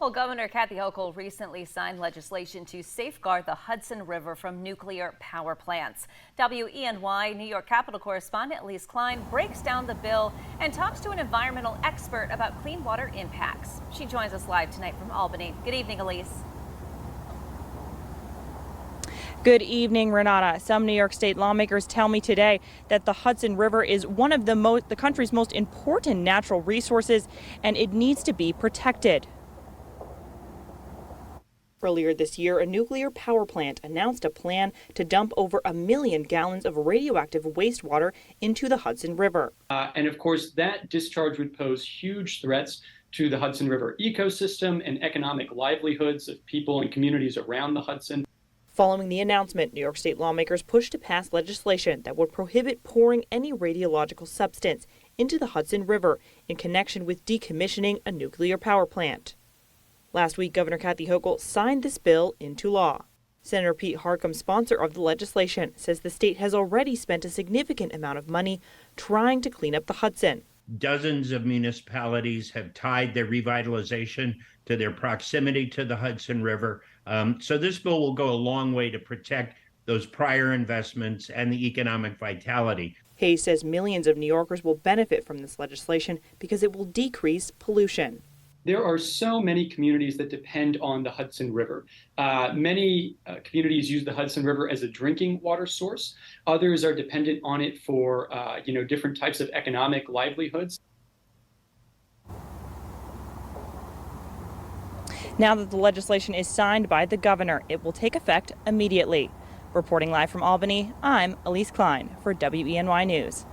Well, Governor Kathy Hochul recently signed legislation to safeguard the Hudson River from nuclear power plants. WENY New York Capitol correspondent Elise Klein breaks down the bill and talks to an environmental expert about clean water impacts. She joins us live tonight from Albany. Good evening, Elise. Good evening, Renata. Some New York State lawmakers tell me today that the Hudson River is one of the country's most important natural resources, and it needs to be protected. Earlier this year, a nuclear power plant announced a plan to dump over 1 million gallons of radioactive wastewater into the Hudson River. And of course, that discharge would pose huge threats to the Hudson River ecosystem and economic livelihoods of people and communities around the Hudson. Following the announcement, New York State lawmakers pushed to pass legislation that would prohibit pouring any radiological substance into the Hudson River in connection with decommissioning a nuclear power plant. Last week, Governor Kathy Hochul signed this bill into law. Senator Pete Harcum, sponsor of the legislation, says the state has already spent a significant amount of money trying to clean up the Hudson. Dozens of municipalities have tied their revitalization to their proximity to the Hudson River. So this bill will go a long way to protect those prior investments and the economic vitality. Hayes says millions of New Yorkers will benefit from this legislation because it will decrease pollution. There are so many communities that depend on the Hudson River. Many communities use the Hudson River as a drinking water source. Others are dependent on it for different types of economic livelihoods. Now that the legislation is signed by the governor, it will take effect immediately. Reporting live from Albany, I'm Elise Klein for WENY News.